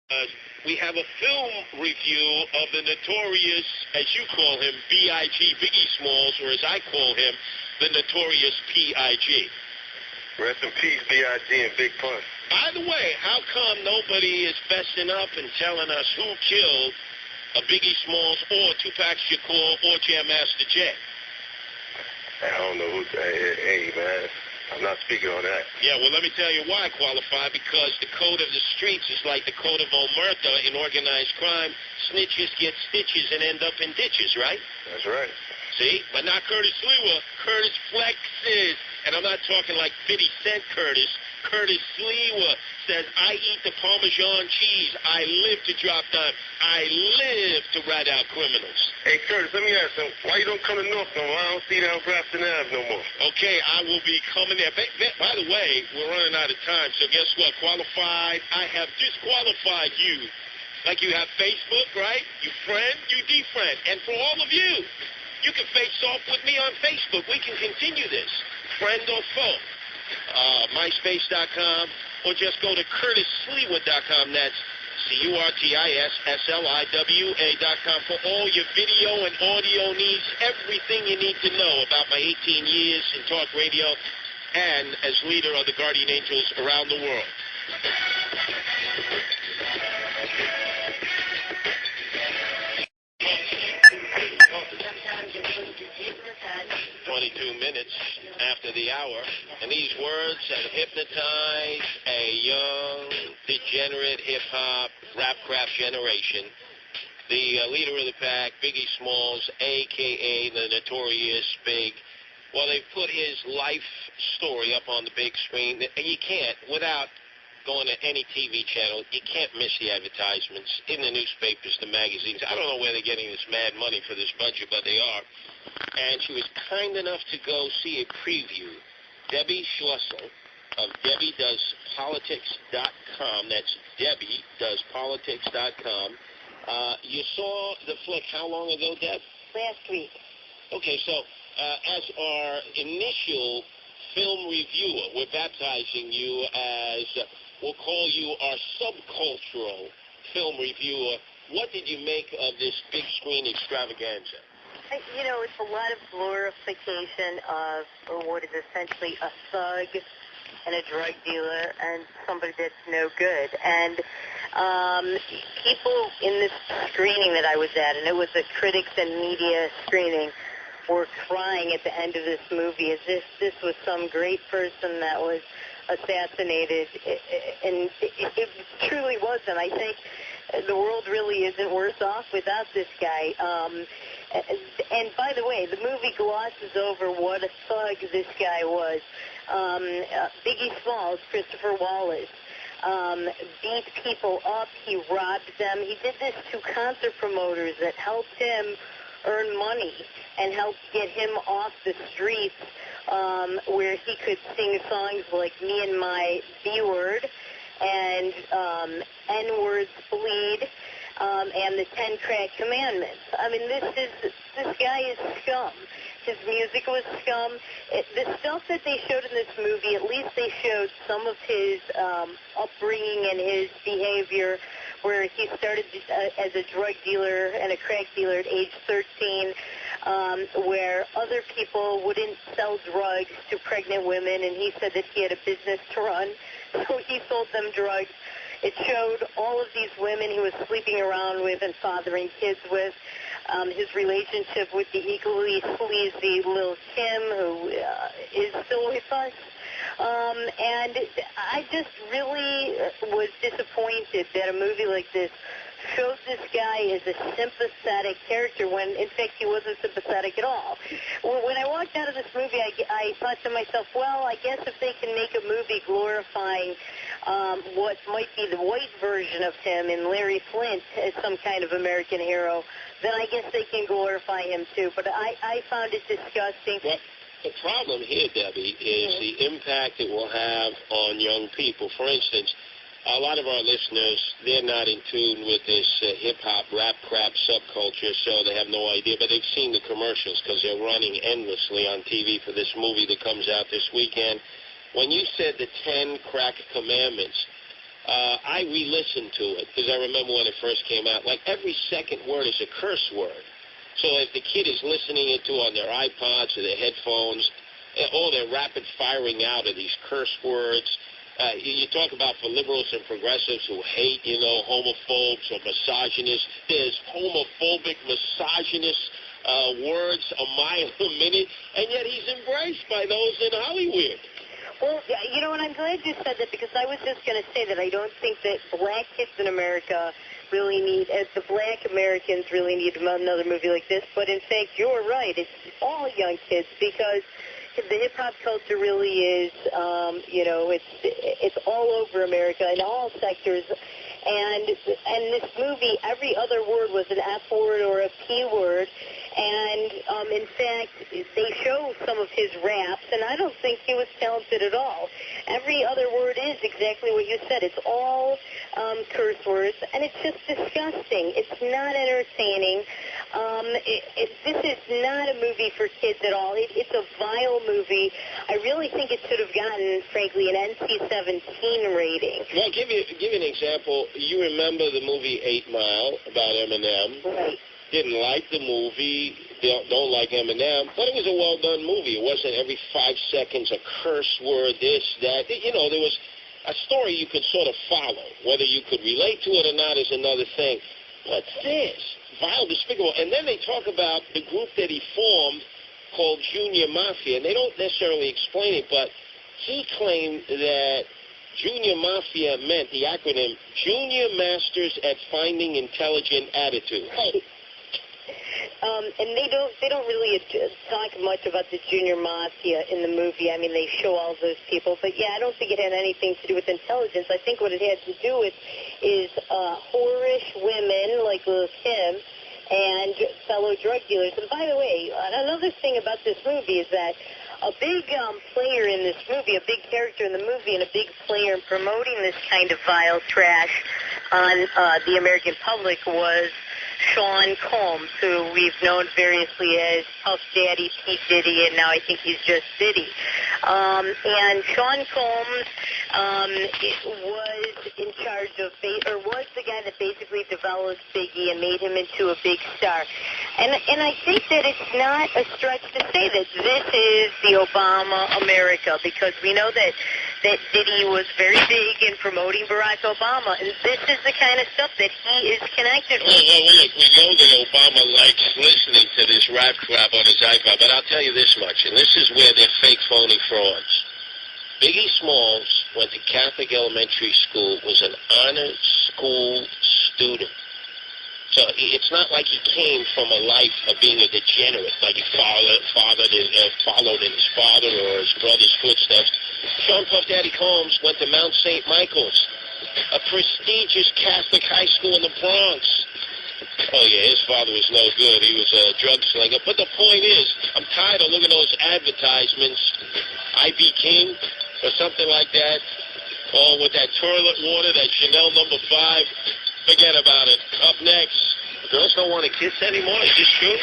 We have a film review of the notorious, as you call him, B.I.G. Biggie Smalls, or as I call him, the notorious P.I.G. Rest in peace, B.I.G. and Big Pun. By the way, how come nobody is fessing up and telling us who killed a Biggie Smalls or Tupac Shakur or Jam Master Jay? I don't know who. Hey, man. I'm not speaking on that. Yeah, well, let me tell you why, Qualify, because the code of the streets is like the code of omerta in organized crime. Snitches get stitches and end up in ditches, right? That's right. See? But not Curtis Lewa. Curtis flexes. And I'm not talking like 50 Cent Curtis. Curtis Lewa says, I eat the Parmesan cheese. I live to drop dime. I live to rat out criminals. Hey, Curtis, let me ask you, why you don't come to North no more? I don't see you down Grafton Ave no more. Okay, I will be coming there. By the way, we're running out of time, so guess what? Qualified, I have disqualified you. Like you have Facebook, right? You friend, you defriend. And for all of you, you can face off with me on Facebook. We can continue this, friend or foe. MySpace.com, or just go to CurtisSliwa.com. That's CurtisSliwa.com for all your video and audio needs, everything you need to know about my 18 years in talk radio and as leader of the Guardian Angels around the world. 22 minutes after the hour, and these words have hypnotized a young, degenerate hip-hop, rap-crap generation. The leader of the pack, Biggie Smalls, a.k.a. the Notorious Big, well, they've put his life story up on the big screen. And you can't, without going to any TV channel, you can't miss the advertisements in the newspapers, the magazines. I don't know where they're getting this mad money for this budget, but they are. And she was kind enough to go see a preview. Debbie Schlussel of DebbieDoesPolitics.com. That's DebbieDoesPolitics.com. You saw the flick how long ago, Deb? Last week. Okay, so as our initial film reviewer, we're baptizing you as, we'll call you our subcultural film reviewer. What did you make of this big screen extravaganza? You know, it's a lot of glorification of what is essentially a thug and a drug dealer and somebody that's no good. And people in this screening that I was at, and it was a critics and media screening, were crying at the end of this movie as if this was some great person that was assassinated. And it truly wasn't. I think the world really isn't worse off without this guy. And by the way, the movie glosses over what a thug this guy was. Biggie Smalls, Christopher Wallace, beat people up. He robbed them. He did this to concert promoters that helped him earn money and helped get him off the streets, where he could sing songs like Me and My B-Word and N-Words Bleed, and the 10 Crack Commandments. I mean, this guy is scum. His music was scum. The stuff that they showed in this movie, at least they showed some of his upbringing and his behavior, where he started as a drug dealer and a crack dealer at age 13, where other people wouldn't sell drugs to pregnant women, and he said that he had a business to run, so he sold them drugs. It showed all of these women he was sleeping around with and fathering kids with, his relationship with the equally sleazy Lil Kim, who is still with us. And I just really was disappointed that a movie like this showed this guy as a sympathetic character when, in fact, he wasn't sympathetic at all. When I walked out of this movie, I thought to myself, well, I guess if they can make a movie glorifying what might be the white version of him in Larry Flint as some kind of American hero, then I guess they can glorify him too. But I found it disgusting. Well, the problem here, Debbie, is the impact it will have on young people. For instance, a lot of our listeners, they're not in tune with this hip-hop, rap-crap subculture, so they have no idea. But they've seen the commercials because they're running endlessly on TV for this movie that comes out this weekend. When you said the 10 Crack Commandments, I re-listened to it because I remember when it first came out. Like every second word is a curse word. So if the kid is listening to on their iPods or their headphones, all they're rapid firing out of these curse words. You talk about for liberals and progressives who hate, homophobes or misogynists. There's homophobic, misogynist words a mile a minute, and yet he's embraced by those in Hollywood. Well, and I'm glad you said that because I was just going to say that I don't think that black kids in America really need, the black Americans really need another movie like this. But in fact, you're right. It's all young kids because the hip-hop culture really is, it's all over America in all sectors. And this movie, every other word was an F word or a P word. And, in fact, they show some of his raps, and I don't think he was talented at all. Every other word is exactly what you said. It's all curse words, and it's just disgusting. It's not entertaining. This is not a movie for kids at all. It's a vile movie. I really think it should have gotten, frankly, an NC-17 rating. Well, give you an example. You remember the movie 8 Mile about Eminem. Right. Didn't like the movie, don't like Eminem, but it was a well-done movie. It wasn't every 5 seconds a curse word, this, that. There was a story you could sort of follow. Whether you could relate to it or not is another thing. But this, vile, despicable. And then they talk about the group that he formed called Junior Mafia, and they don't necessarily explain it, but he claimed that Junior Mafia meant the acronym Junior Masters at Finding Intelligent Attitudes. Right. And they don't really talk much about the Junior Mafia in the movie. I mean, they show all those people, but yeah, I don't think it had anything to do with intelligence. I think what it had to do with is whorish women like Lil Kim and fellow drug dealers. And by the way, another thing about this movie is that a big player in this movie, a big character in the movie, and a big player in promoting this kind of vile trash on the American public was Sean Combs, who we've known variously as Puff Daddy, P. Diddy, and now I think he's just Diddy. And Sean Combs was in charge of, or was the guy that basically developed Biggie and made him into a big star. And I think that it's not a stretch to say that this is the Obama America, because we know that Diddy was very big in promoting Barack Obama, and this is the kind of stuff that he is connected with. Well, look, we know that Obama likes listening to this rap crap on his iPod, but I'll tell you this much, and this is where they're fake, phony frauds. Biggie Smalls went to Catholic elementary school, was an honor school student. So it's not like he came from a life of being a degenerate, like he followed in his father or his brother's footsteps. Sean Puff Daddy Combs went to Mount St. Michael's, a prestigious Catholic high school in the Bronx. Oh, yeah, his father was no good. He was a drug slinger. But the point is, I'm tired of looking at those advertisements, I.B. King or something like that, or with that toilet water, that Chanel No. 5. Forget about it. Up next, girls don't want to kiss anymore. Is this true?